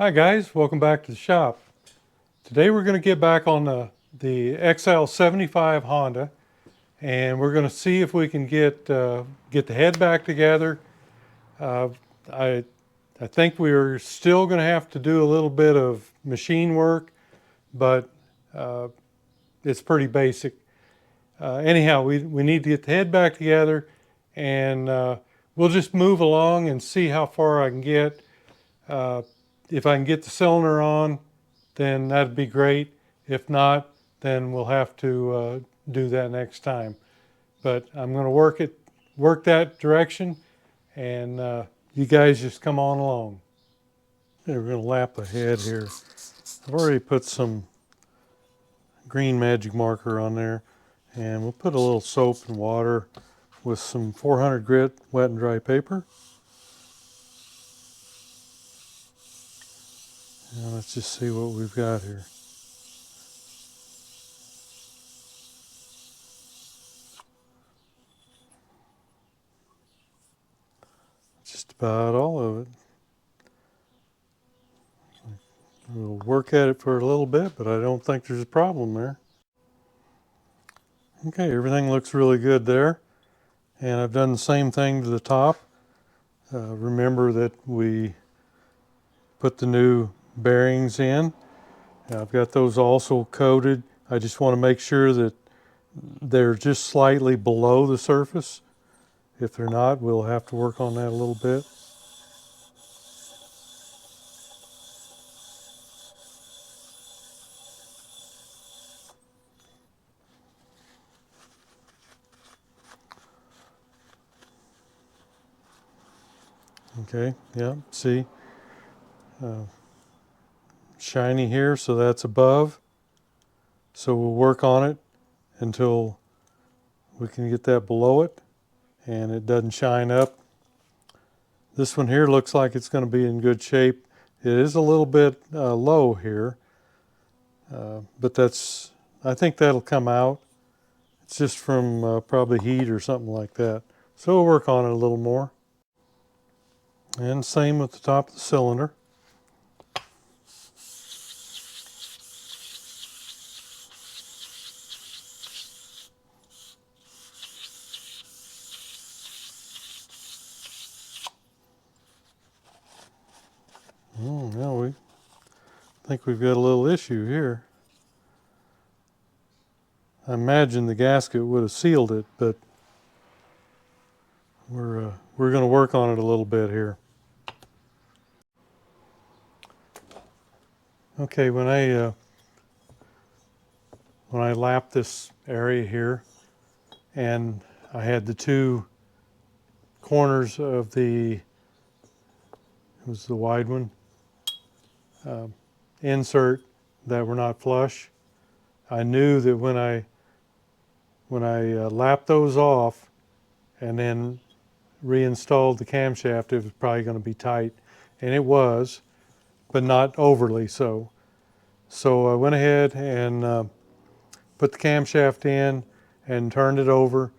Hi guys, welcome back to the shop. Today we're going to get back on the XL75 Honda, and we're going to see if we can get the head back together. Uh, I think we're still going to have to do a little bit of machine work, but it's pretty basic. Anyhow, we need to get the head back together, and we'll just move along and see how far I can get. If I can get the cylinder on, then that'd be great. If not, then we'll have to do that next time. But I'm going to work that direction, and you guys just come on along. Okay, we're going to lap ahead here. I've already put some green magic marker on there, and we'll put a little soap and water with some 400 grit wet and dry paper. And let's just see what we've got here. Just about all of it. We'll work at it for a little bit, but I don't think there's a problem there. Okay, everything looks really good there. And I've done the same thing to the top. Remember that we put the new bearings in. I've got those also coated. I just want to make sure that they're just slightly below the surface. If they're not, we'll have to work on that a little bit. Okay, yeah, see, shiny here, so that's above. So we'll work on it until we can get that below it and it doesn't shine up. This one here looks like it's going to be in good shape. It is a little bit low here, but I think that'll come out. It's just from probably heat or something like that. So we'll work on it a little more. And same with the top of the cylinder. Now we think we've got a little issue here. I imagine the gasket would have sealed it, but we're going to work on it a little bit here. Okay, when I lap this area here, and I had the two corners of it was the wide one, insert that were not flush. I knew that when I lapped those off and then reinstalled the camshaft, it was probably going to be tight, and it was, but not overly so. So I went ahead and put the camshaft in and turned it over,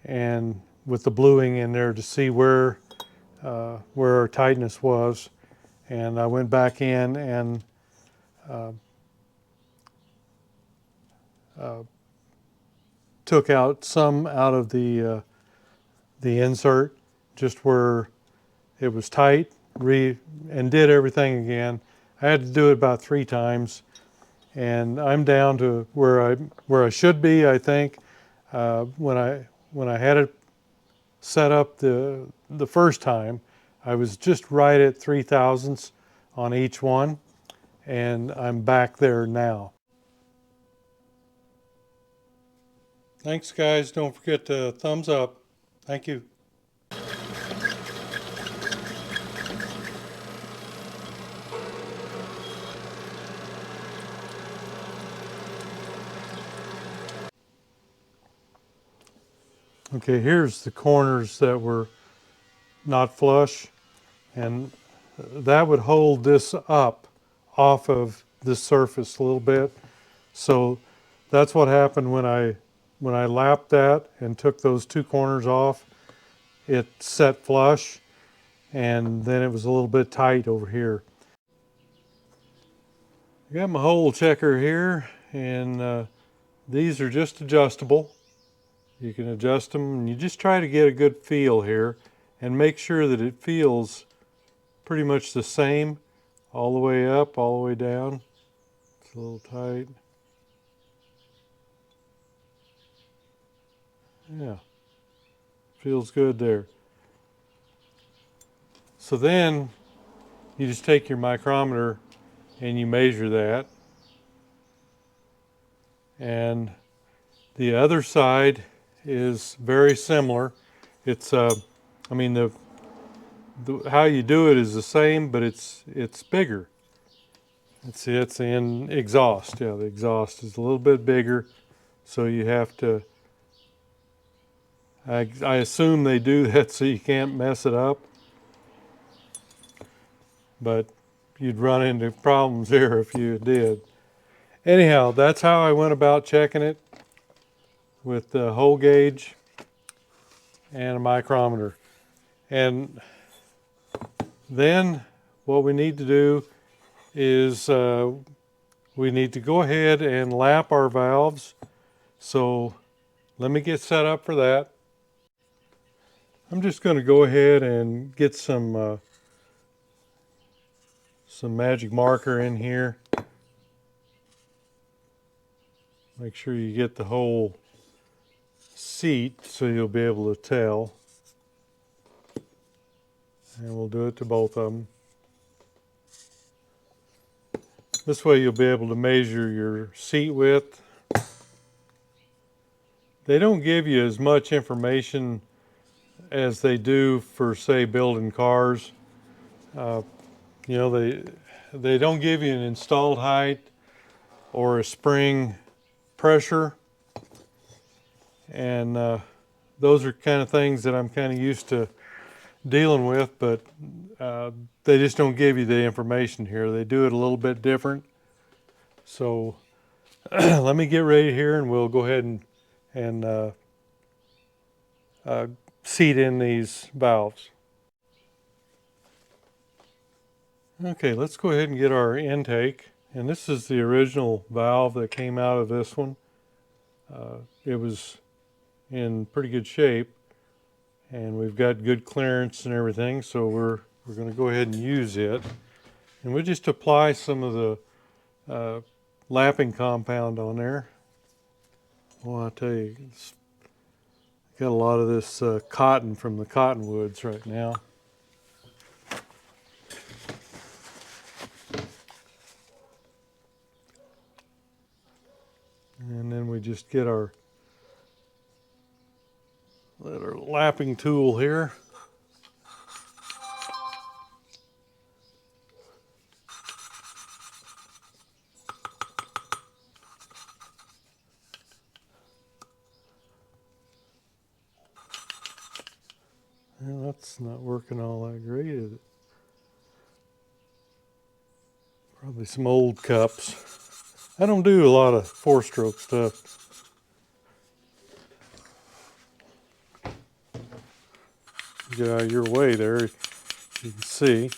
and with the bluing in there to see where our tightness was. And I went back in and took out some out of the insert, just where it was tight, and did everything again. I had to do it about 3 times, and I'm down to where I should be, I think. When I had it set up the first time, I was just right at 3/1000ths on each one, and I'm back there now. Thanks guys, don't forget to thumbs up. Thank you. Okay, here's the corners that were not flush, and that would hold this up off of this surface a little bit. So that's what happened when I lapped that and took those 2 corners off. It set flush, and then it was a little bit tight over here. I got my hole checker here, and these are just adjustable. You can adjust them, and you just try to get a good feel here and make sure that it feels pretty much the same all the way up, all the way down. It's a little tight. Yeah, feels good there. So then you just take your micrometer and you measure that. And the other side is very similar. It's, I mean, the how you do it is the same, but it's bigger. It's in exhaust. Yeah, the exhaust is a little bit bigger, so you have to. I assume they do that so you can't mess it up, but you'd run into problems here if you did. Anyhow, that's how I went about checking it, with the hole gauge and a micrometer. And then what we need to do is we need to go ahead and lap our valves. So let me get set up for that. I'm just going to go ahead and get some magic marker in here. Make sure you get the whole seat so you'll be able to tell. And we'll do it to both of them. This way you'll be able to measure your seat width. They don't give you as much information as they do for, say, building cars. You know, they don't give you an installed height or a spring pressure, and those are kind of things that I'm kind of used to dealing with, but they just don't give you the information here. They do it a little bit different. So let me get ready here, and we'll go ahead and seat in these valves. Okay, let's go ahead and get our intake. And this is the original valve that came out of this one. It was in pretty good shape, and we've got good clearance and everything, so we're going to go ahead and use it. And we'll just apply some of the lapping compound on there. Well, I tell you, it's got a lot of this cotton from the cottonwoods right now. And then we just get our lapping tool here. Well, that's not working all that great, is it? Probably some old cups. I don't do a lot of four-stroke stuff. Get out of your way there, you can see.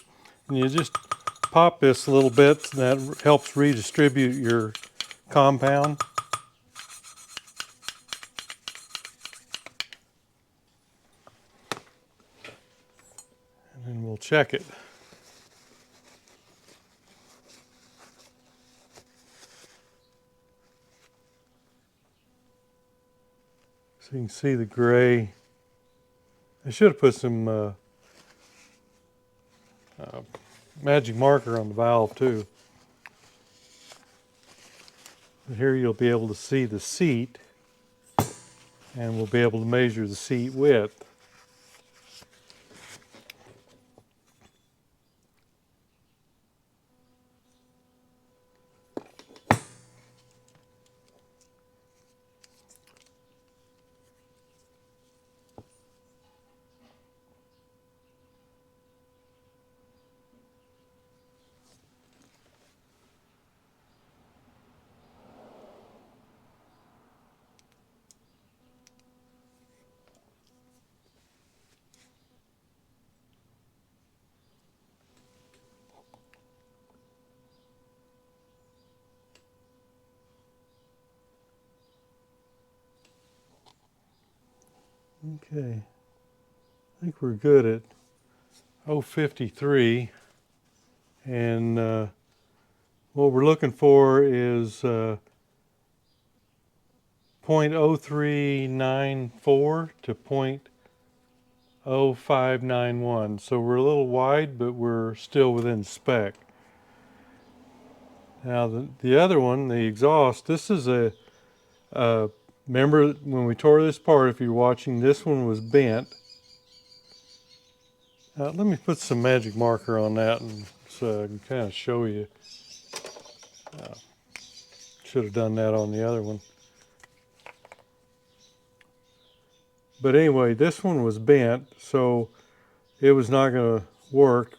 And you just pop this a little bit, and that helps redistribute your compound. And then we'll check it. So you can see the gray. I should have put some magic marker on the valve too. But here you'll be able to see the seat, and we'll be able to measure the seat width. Okay, I think we're good at 053, and what we're looking for is 0.0394 to 0.0591. So we're a little wide, but we're still within spec. Now the other one, the exhaust, this is remember when we tore this apart, if you're watching, this one was bent. Let me put some magic marker on that and so I can kind of show you. Should have done that on the other one. But anyway, this one was bent, so it was not going to work.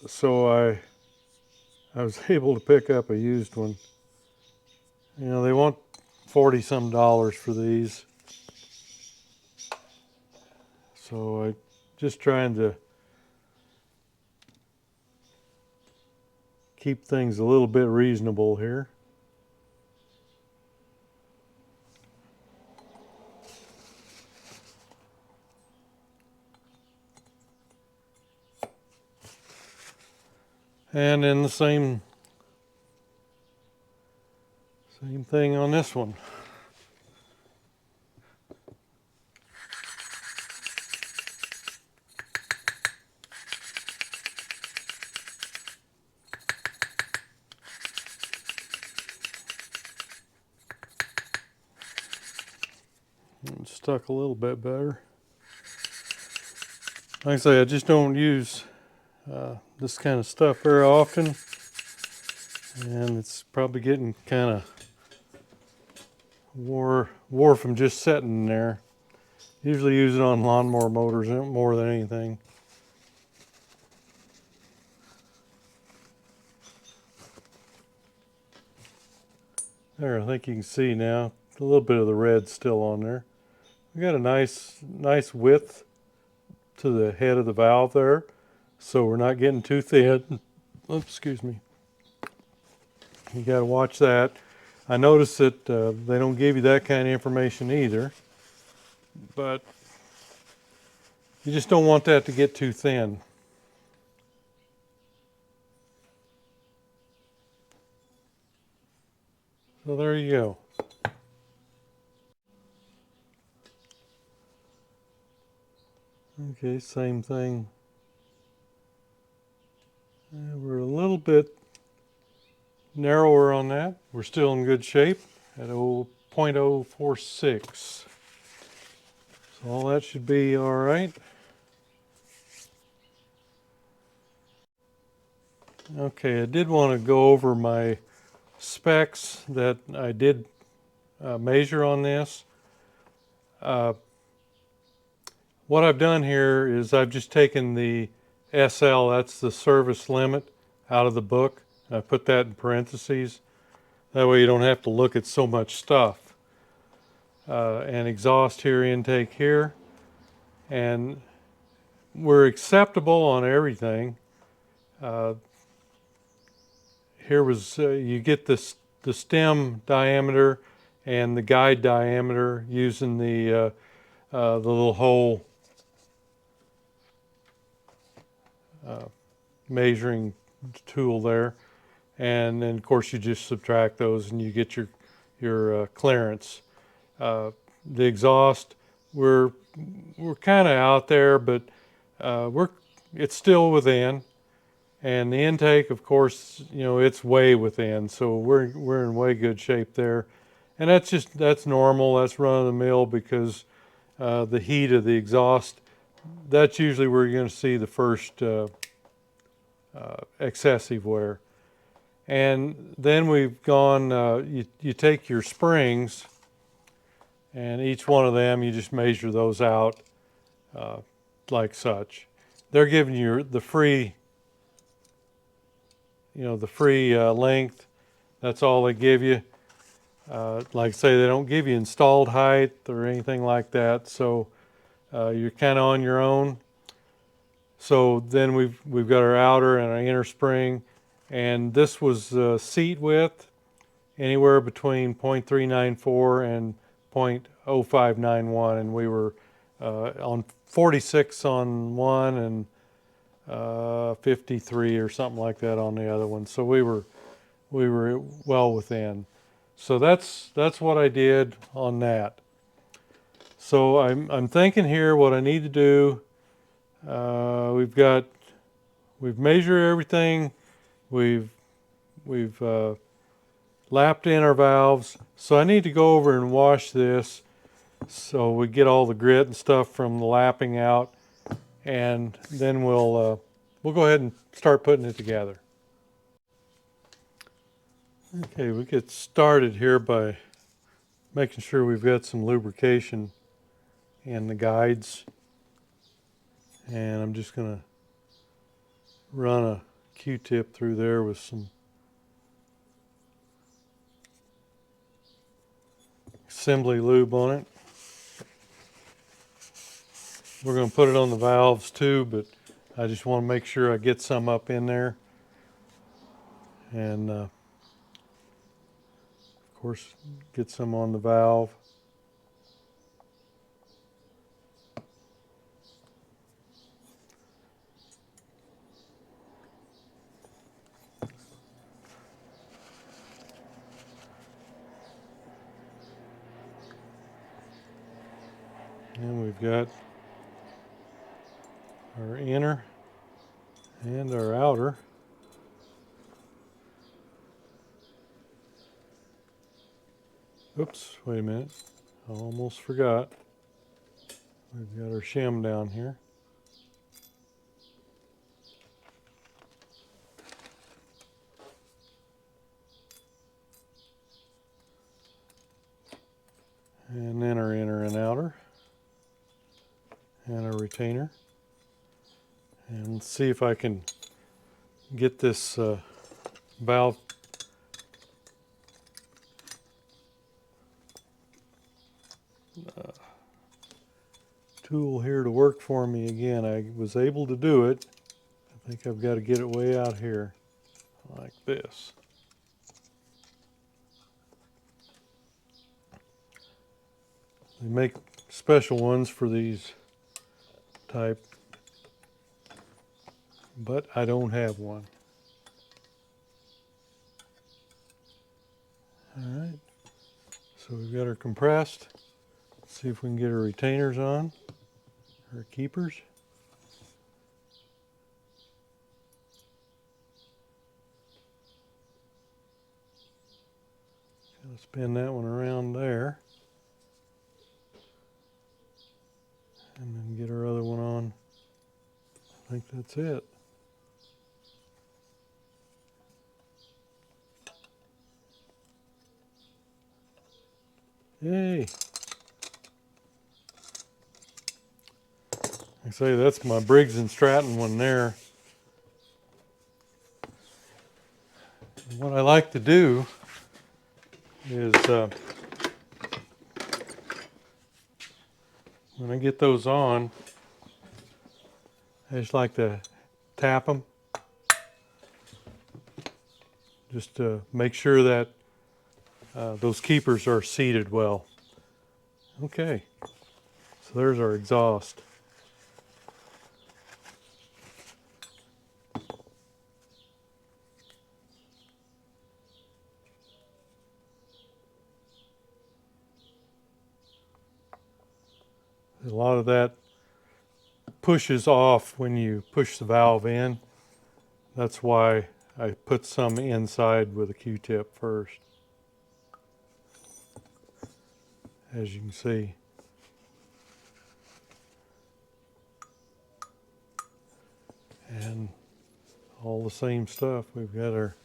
So I was able to pick up a used one. You know, they want $40-some for these. So I just trying to keep things a little bit reasonable here. And then the same thing on this one. It's stuck a little bit better. Like I say, I just don't use this kind of stuff very often, and it's probably getting kind of wore from just sitting there. Usually use it on lawnmower motors more than anything. There, I think you can see now a little bit of the red still on there. We got a nice width to the head of the valve there, so we're not getting too thin. Oops, excuse me. You got to watch that. I noticed that they don't give you that kind of information either, but you just don't want that to get too thin. So there you go. Okay, same thing. We're a little bit narrower on that. We're still in good shape at 0.046. So all that should be all right. Okay, I did want to go over my specs that I did measure on this. What I've done here is I've just taken the SL, that's the service limit, out of the book. I put that in parentheses. That way you don't have to look at so much stuff. And exhaust here, intake here. And we're acceptable on everything. Here was, you get the stem diameter and the guide diameter using the little hole measuring tool there, and then of course you just subtract those and you get your clearance. The exhaust, we're kind of out there, but it's still within, and the intake, of course, you know, it's way within, so we're in way good shape there, and that's normal, that's run of the mill, because the heat of the exhaust, that's usually where you're going to see the first excessive wear. And then we've gone, you take your springs, and each one of them, you just measure those out like such. They're giving you the free, length. That's all they give you. Like I say, they don't give you installed height or anything like that, so you're kind of on your own. So then we've got our outer and our inner spring, and this was seat width, anywhere between 0.394 and .0591, and we were on 46 on one and 53 or something like that on the other one. So we were well within. So that's what I did on that. So I'm thinking here what I need to do. We've measured everything. We've lapped in our valves. So I need to go over and wash this so we get all the grit and stuff from the lapping out, and then we'll go ahead and start putting it together. Okay, we get started here by making sure we've got some lubrication in the guides, and I'm just going to run a Q-tip through there with some assembly lube on it. We're going to put it on the valves too, but I just want to make sure I get some up in there. And of course, get some on the valve. And we've got our inner and our outer. Oops, wait a minute. I almost forgot. We've got our shim down here. And then our inner and outer. And our retainer. And let's see if I can get this valve tool here to work for me again. I was able to do it. I think I've got to get it way out here like this. They make special ones for these type, but I don't have one. All right, so we've got our compressed. Let's see if we can get our retainers on, our keepers. Gotta spin that one around there. And then get our other one on. I think that's it. Yay! I say that's my Briggs & Stratton one there. And what I like to do is when I get those on, I just like to tap them just to make sure that those keepers are seated well. Okay, so there's our exhaust. A lot of that pushes off when you push the valve in. That's why I put some inside with a Q-tip first, as you can see. And all the same stuff. We've got our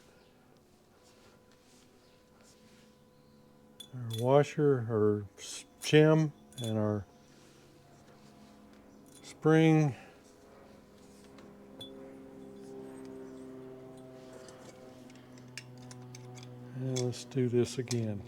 washer, our shim, and our spring. And let's do this again.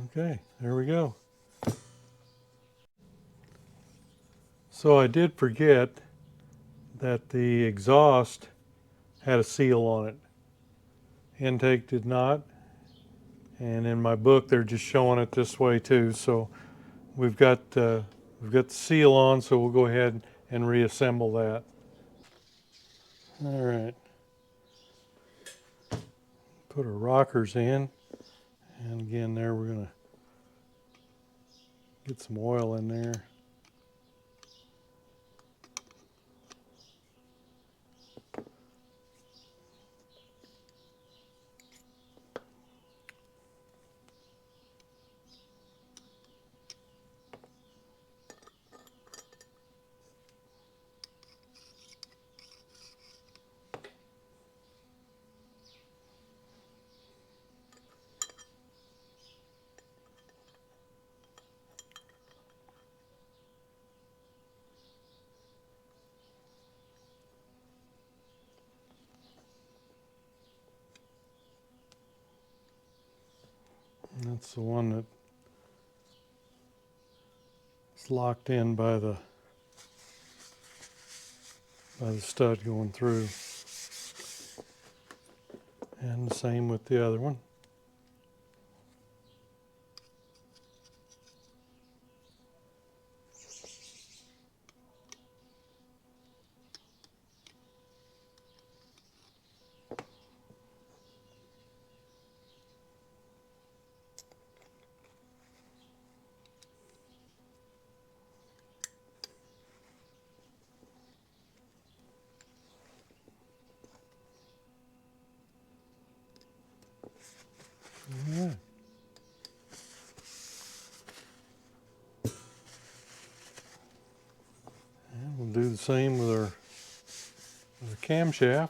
Okay, there we go. So I did forget that the exhaust had a seal on it. Intake did not. And in my book, they're just showing it this way too. So we've got the seal on, so we'll go ahead and reassemble that. All right. Put our rockers in. And again, there we're going to get some oil in there. And that's the one that is locked in by the stud going through. And the same with the other one. All right. And we'll do the same with our camshaft.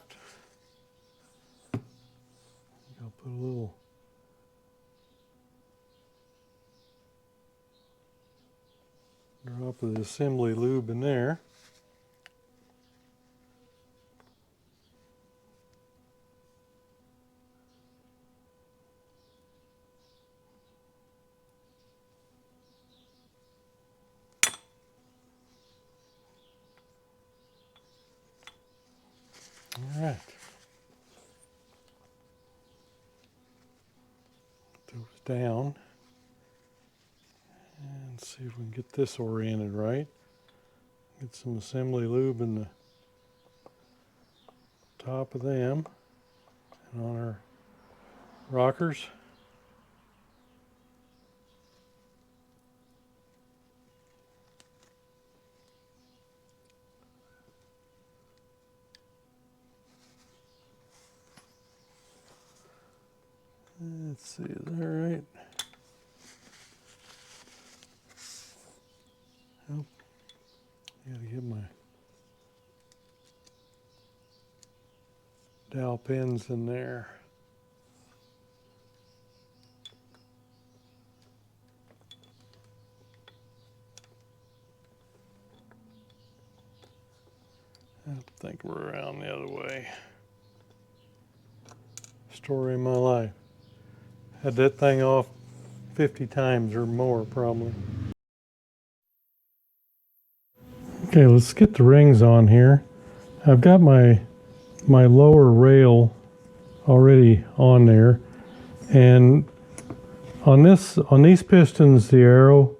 I'll put a little drop of the assembly lube in there. All right. Put those down. And see if we can get this oriented right. Get some assembly lube in the top of them and on our rockers. Let's see, is that right? Oh, gotta get my dowel pins in there. I think we're around the other way. Story of my life. Had that thing off 50 times or more probably. Okay, let's get the rings on here. I've got my lower rail already on there, and on these pistons the arrow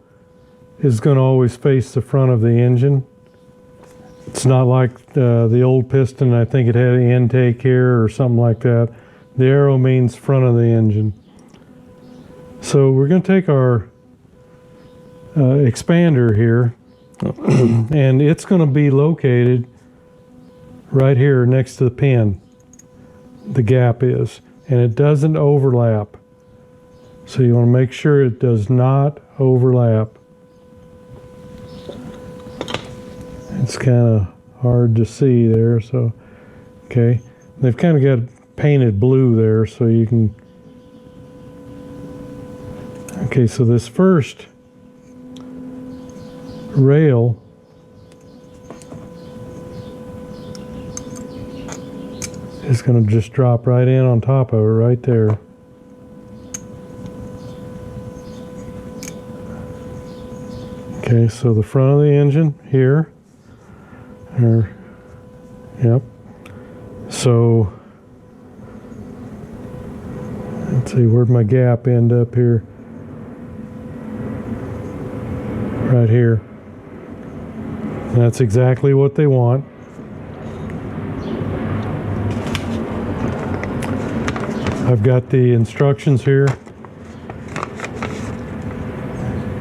is going to always face the front of the engine. It's not like the old piston. I think it had an intake here or something like that. The arrow means front of the engine. So we're going to take our expander here and it's going to be located right here next to the pin. The gap is, and it doesn't overlap. So you want to make sure it does not overlap. It's kind of hard to see there, so okay. They've kind of got painted blue there, so you can. Okay, so this first rail is going to just drop right in on top of it right there. Okay, so the front of the engine here, yep. So let's see, where'd my gap end up here? Right here. That's exactly what they want. I've got the instructions here.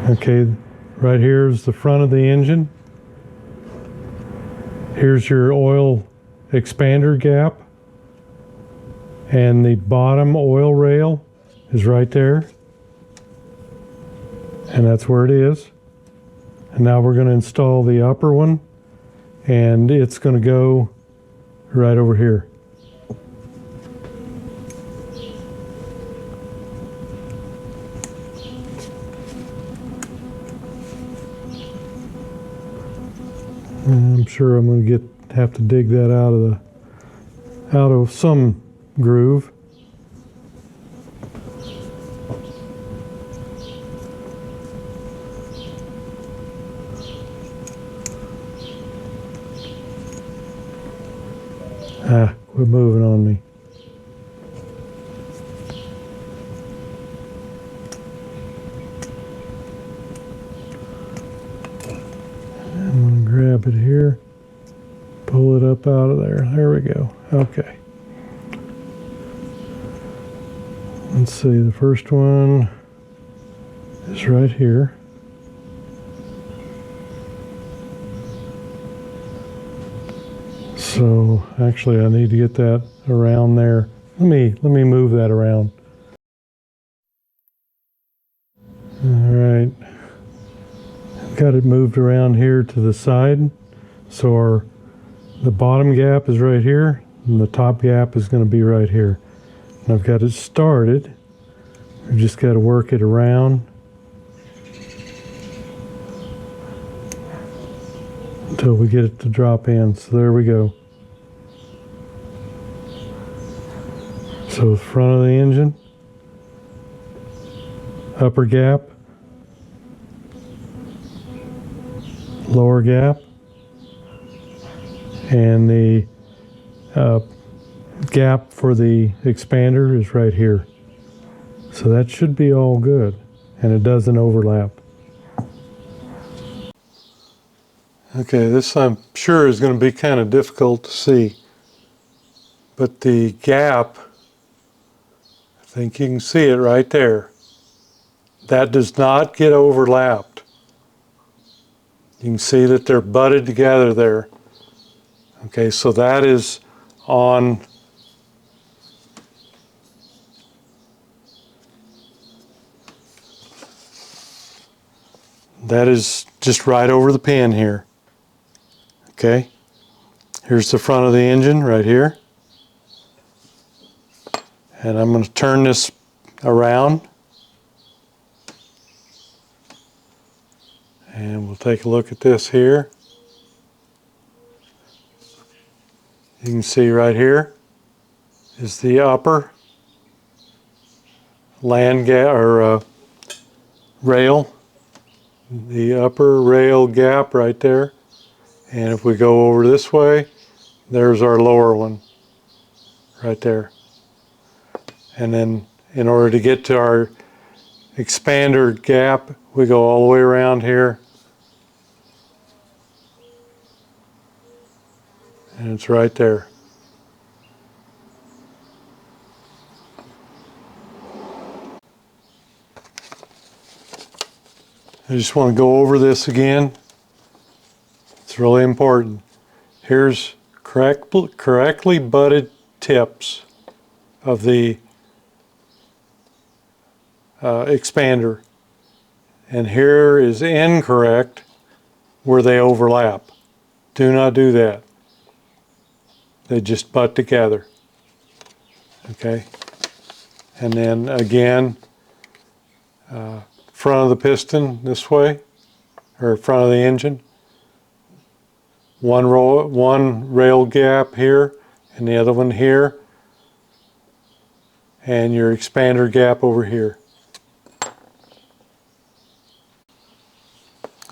Okay, right here is the front of the engine. Here's your oil expander gap. And the bottom oil rail is right there. And that's where it is. And now we're going to install the upper one. And it's going to go right over here. I'm sure I'm going to have to dig that out of some groove. Quit moving on me. I'm going to grab it here, pull it up out of there. There we go. Okay. Let's see, the first one is right here. So actually I need to get that around there. Let me move that around. All right. Got it moved around here to the side. So the bottom gap is right here and the top gap is going to be right here. And I've got it started. I've just got to work it around until we get it to drop in. So there we go. So the front of the engine, upper gap, lower gap, and the gap for the expander is right here. So that should be all good, and it doesn't overlap. Okay, this I'm sure is going to be kind of difficult to see, but the gap, I think you can see it right there. That does not get overlapped. You can see that they're butted together there. Okay, so that is on that is just right over the pin here. Okay, here's the front of the engine right here. And I'm going to turn this around. And we'll take a look at this here. You can see right here is the upper land gap or rail. The upper rail gap right there. And if we go over this way, there's our lower one right there. And then in order to get to our expander gap, we go all the way around here. And it's right there. I just want to go over this again. It's really important. Here's correctly butted tips of the expander. And here is incorrect where they overlap. Do not do that. They just butt together. Okay? And then again, front of the piston this way, or front of the engine. One rail gap here, and the other one here, and your expander gap over here.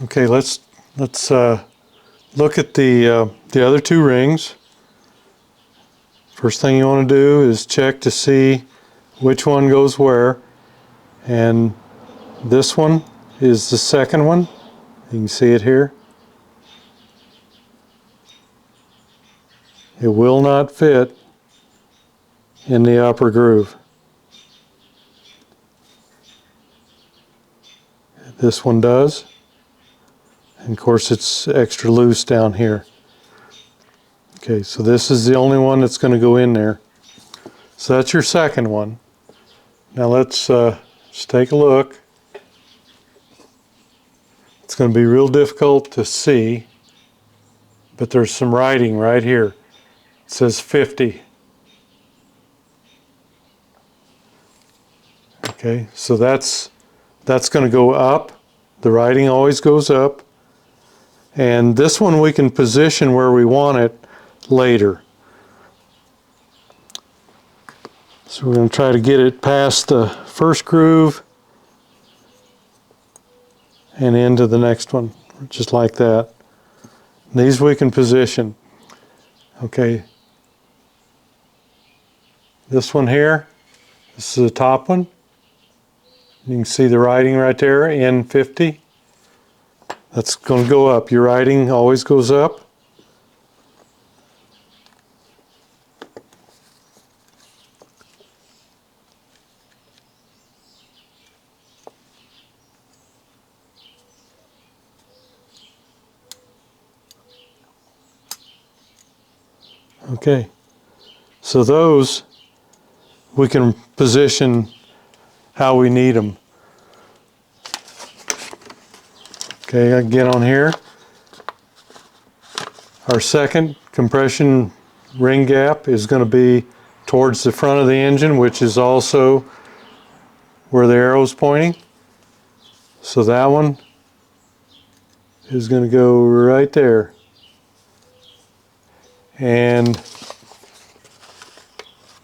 Okay, let's look at the other two rings. First thing you want to do is check to see which one goes where, and this one is the second one. You can see it here. It will not fit in the upper groove. This one does, and of course it's extra loose down here. Okay, so this is the only one that's going to go in there. So that's your second one. Now let's take a look. It's going to be real difficult to see, but there's some writing right here. It says 50. Okay, so that's going to go up. The writing always goes up. And this one we can position where we want it later. So we're going to try to get it past the first groove and into the next one, just like that. These we can position. Okay. This one here, this is the top one. You can see the writing right there, N50. That's going to go up. Your writing always goes up. Okay, so those we can position how we need them. Okay, I get on here. Our second compression ring gap is going to be towards the front of the engine, which is also where the arrow is pointing. So that one is going to go right there. And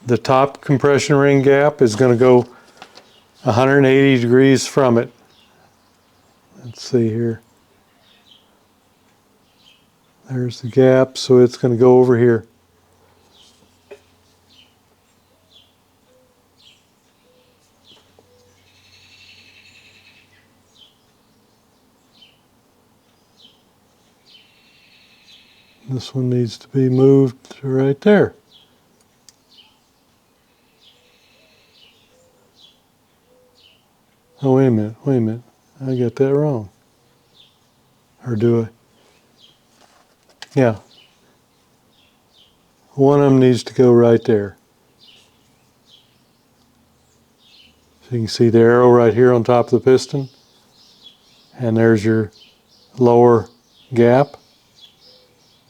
the top compression ring gap is going to go 180 degrees from it. Let's see here. There's the gap, so it's going to go over here. This one needs to be moved to right there. Oh, wait a minute. I got that wrong. Or do I? Yeah. One of them needs to go right there. So you can see the arrow right here on top of the piston. And there's your lower gap.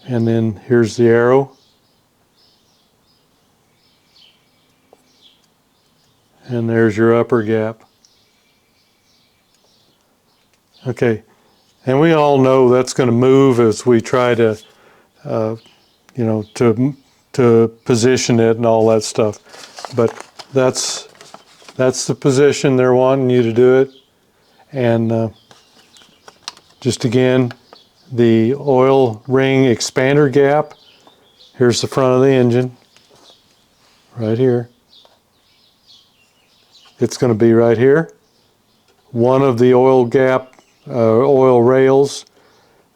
And then here's the arrow. And there's your upper gap. Okay, and we all know that's going to move as we try to, to position it and all that stuff. But that's the position they're wanting you to do it. And just again, the oil ring expander gap. Here's the front of the engine, right here. It's going to be right here. One of the oil gap oil rails,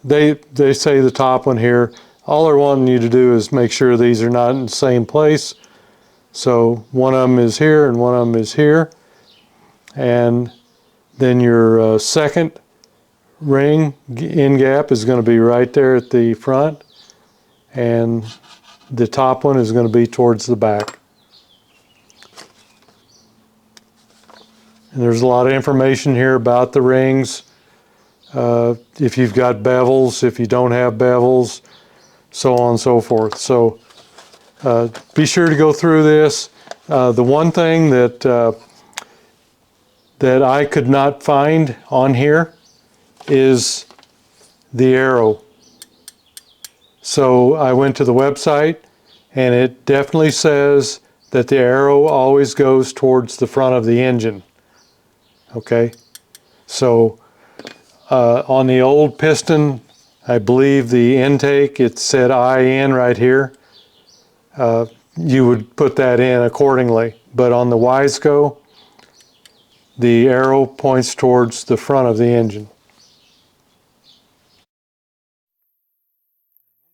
they say the top one here. All they're wanting you to do is make sure these are not in the same place. So one of them is here and one of them is here. And then your second ring end gap is going to be right there at the front. And the top one is going to be towards the back. And there's a lot of information here about the rings. If you've got bevels, if you don't have bevels, so on and so forth. So be sure to go through this. The one thing that I could not find on here is the arrow. So I went to the website and it definitely says that the arrow always goes towards the front of the engine. Okay, so On the old piston, I believe the intake, it said IN right here. You would put that in accordingly. But on the Wiseco, the arrow points towards the front of the engine.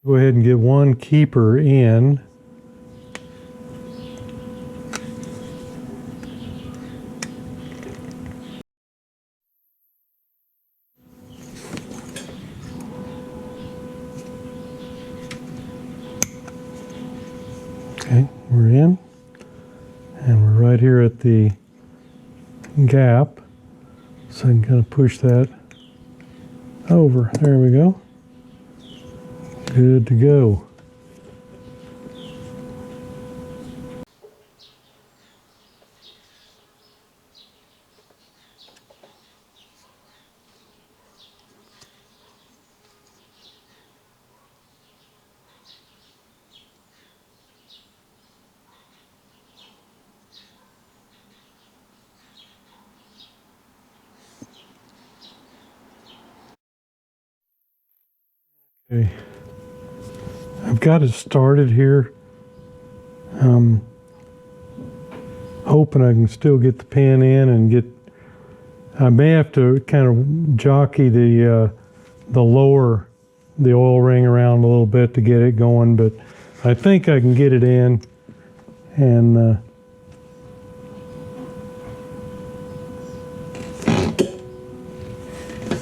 Go ahead and get one keeper in. Okay, we're in. And we're right here at the gap. So I'm going to push that over. There we go. Good to go. Okay. I've got it started here. Hoping I can still get the pin in and get. I may have to kind of jockey the oil ring around a little bit to get it going, but I think I can get it in. And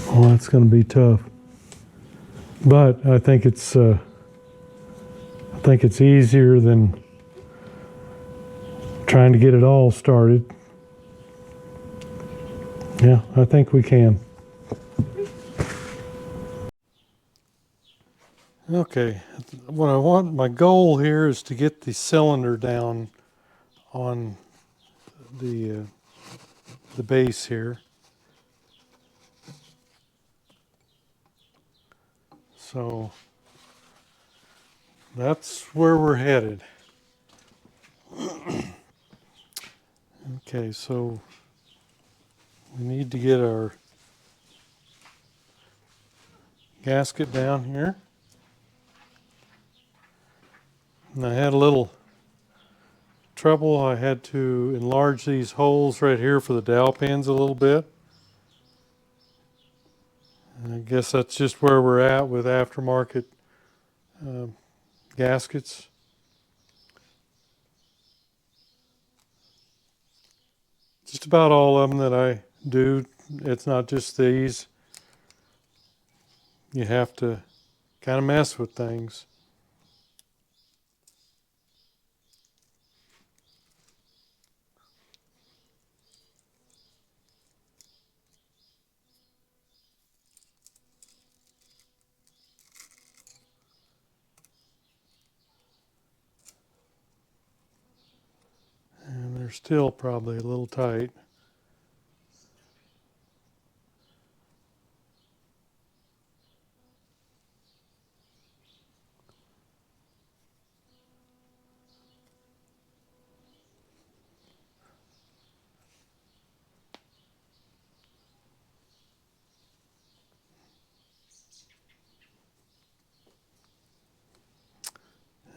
oh, that's going to be tough. But I think it's easier than trying to get it all started. Yeah, I think we can. Okay, my goal here is to get the cylinder down on the base here. So that's where we're headed. Okay, so we need to get our gasket down here. And I had a little trouble. I had to enlarge these holes right here for the dowel pins a little bit. And I guess that's just where we're at with aftermarket gaskets. Just about all of them that I do. It's not just these. You have to kind of mess with things. And they're still probably a little tight.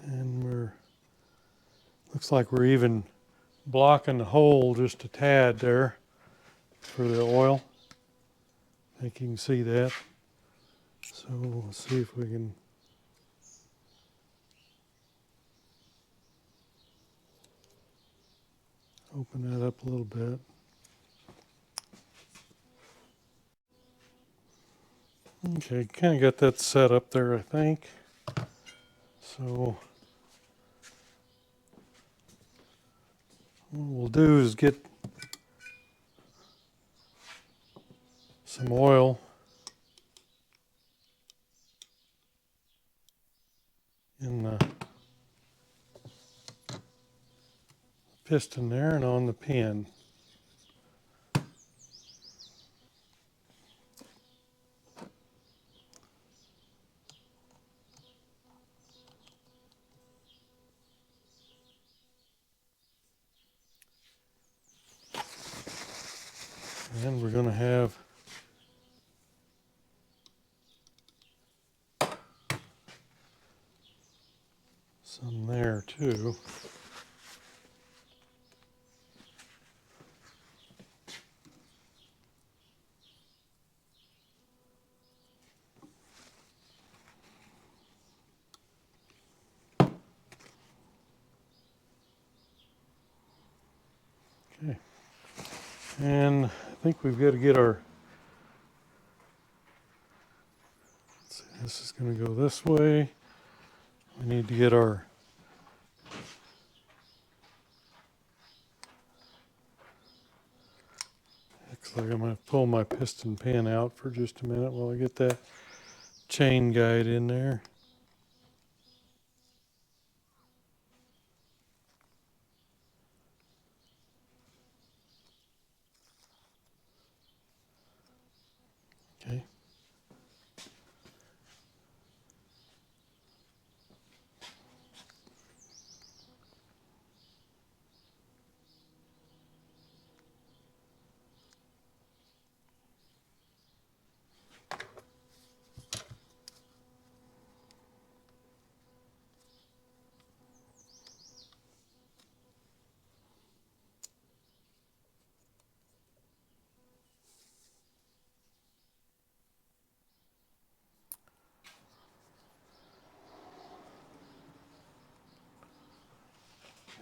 And looks like we're even blocking the hole just a tad there for the oil. I think you can see that. So we'll see if we can open that up a little bit. Okay, kind of got that set up there, I think. So what we'll do is get some oil in the piston there and on the pin. And we're going to have too. Okay. And I think we've got to get our, let's see, this is going to go this way. We need to get our looks like I'm going to pull my piston pin out for just a minute while I get that chain guide in there. Okay.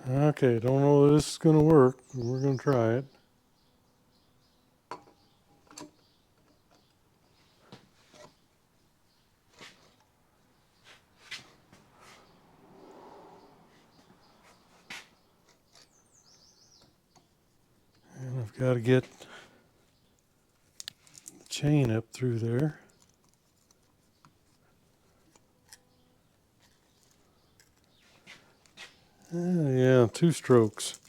Okay, don't know if this is going to work, but we're going to try it. And I've got to get the chain up through there. Yeah, 2 strokes.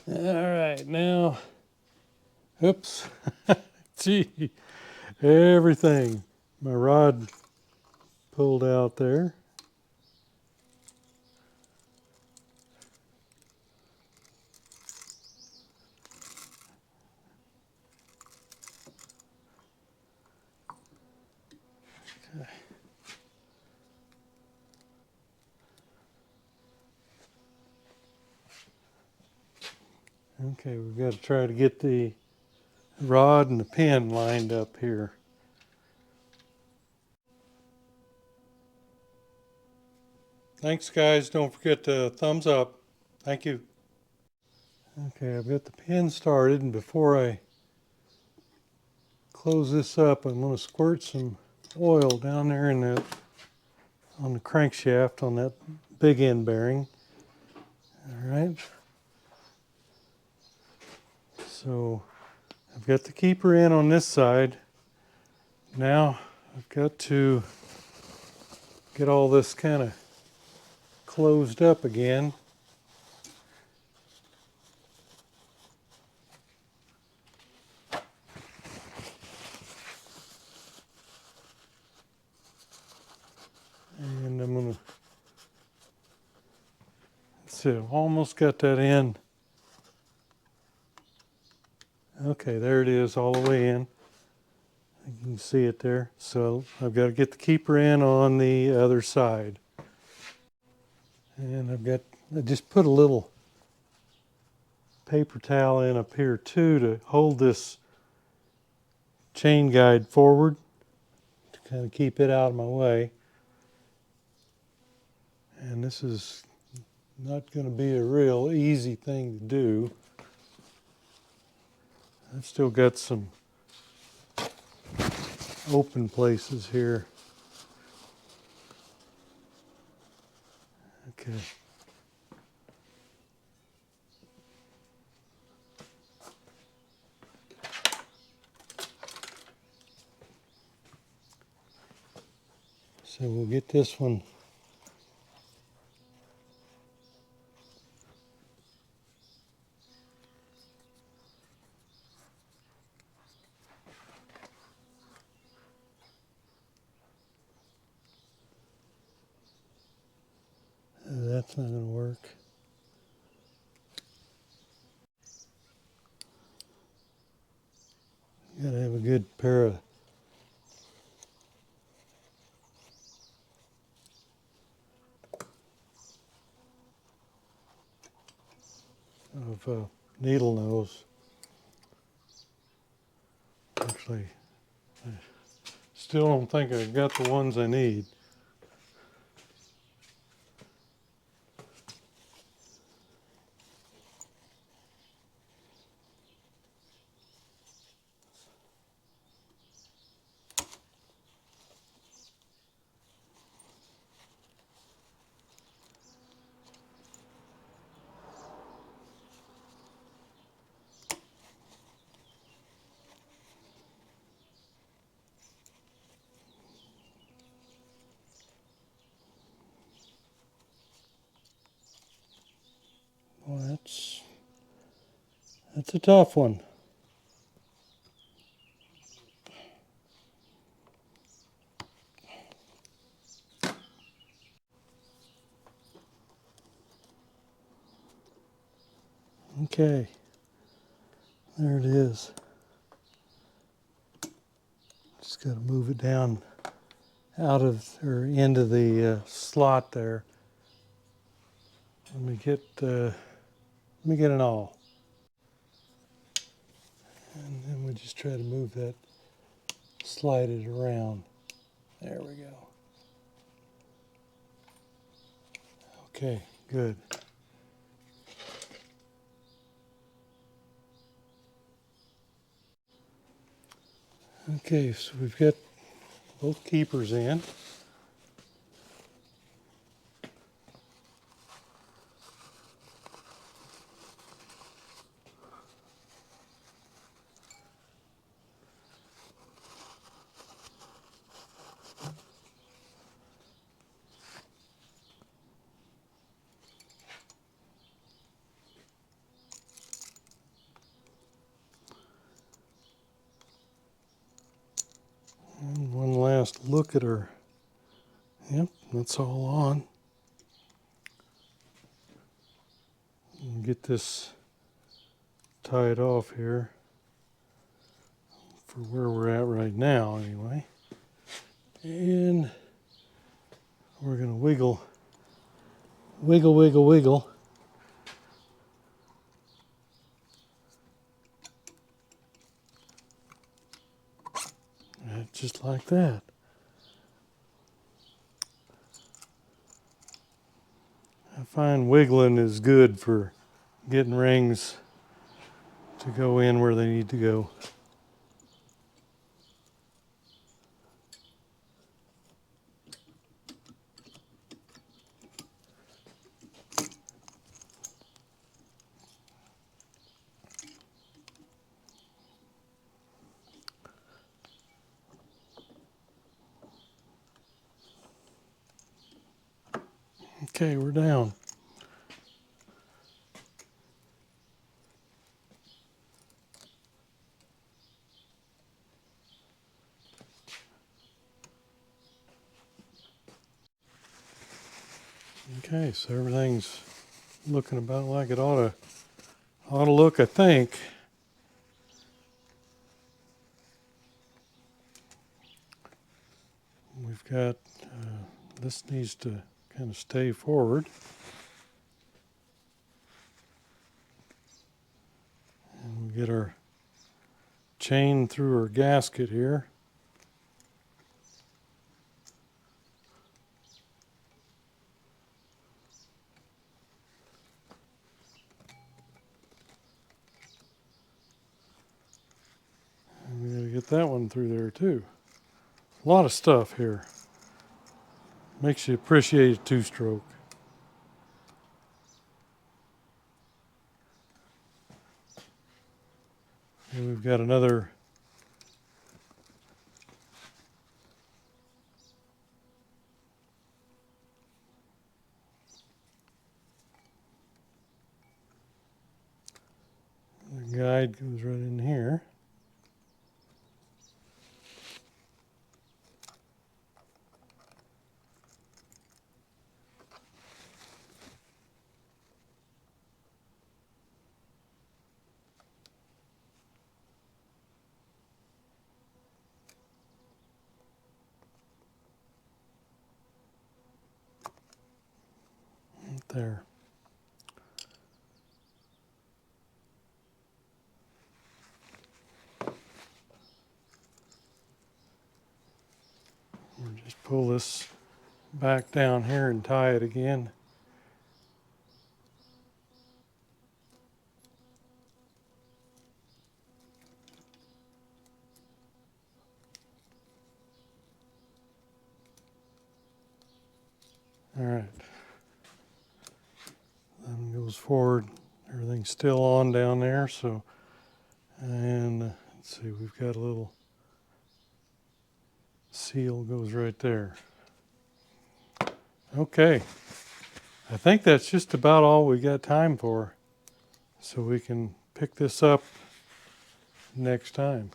All right, now, oops, gee, everything. My rod pulled out there. Okay, we've got to try to get the rod and the pin lined up here. Thanks, guys. Don't forget to thumbs up. Thank you. Okay, I've got the pin started, and before I close this up, I'm going to squirt some oil down there in that on the crankshaft on that big end bearing. All right. So I've got the keeper in on this side. Now I've got to get all this kind of closed up again. And I'm going to, let's see, I've almost got that in. Okay, there it is all the way in. You can see it there. So I've got to get the keeper in on the other side. And I just put a little paper towel in up here too to hold this chain guide forward to kind of keep it out of my way. And this is not going to be a real easy thing to do. I've still got some open places here. Okay. So we'll get this one that's not going to work. Got to have a good pair of needle nose. Actually, I still don't think I've got the ones I need. Well, that's a tough one. Okay, there it is. Just got to move it down out of or into the slot there. Let me get an awl, and then we just try to move that, slide it around. There we go. Okay, good. Okay, so we've got both keepers in. And one last look at her. Yep, that's all on. And get this tied off here for where we're at right now anyway. And we're going to wiggle, wiggle, wiggle, wiggle. Just like that. I find wiggling is good for getting rings to go in where they need to go. Okay, we're down. Okay, so everything's looking about like it ought to look, I think. We've got, this needs to kind of stay forward. And we get our chain through our gasket here. And we got to get that one through there too. A lot of stuff here. Makes you appreciate a two-stroke. And we've got another the guide goes right in here. there. We'll just pull this back down here and tie it again. All right. Then goes forward. Everything's still on down there. So, and let's see, we've got a little seal goes right there. Okay. I think that's just about all we got time for. So we can pick this up next time.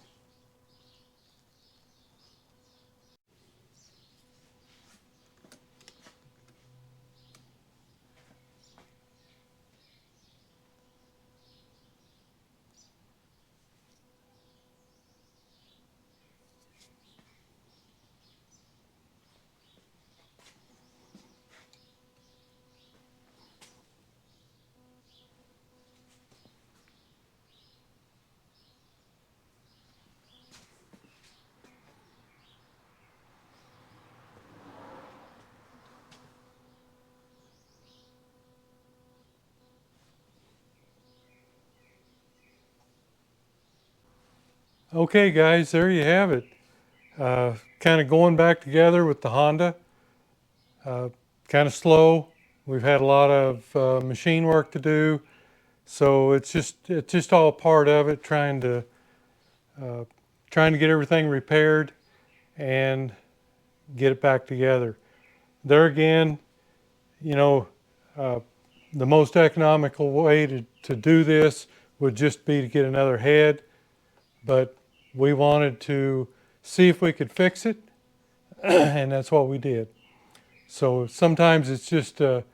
Okay guys, there you have it. Kind of going back together with the Honda. Kind of slow. We've had a lot of machine work to do, so it's just all part of it. Trying to get everything repaired and get it back together. There again, you know, the most economical way to do this would just be to get another head, but we wanted to see if we could fix it, and that's what we did. So sometimes it's just, you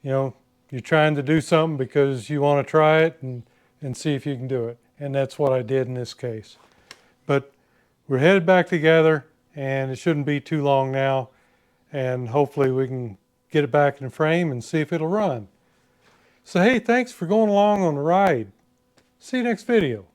know, you're trying to do something because you want to try it and see if you can do it. And that's what I did in this case. But we're headed back together, and it shouldn't be too long now. And hopefully we can get it back in the frame and see if it'll run. So hey, thanks for going along on the ride. See you next video.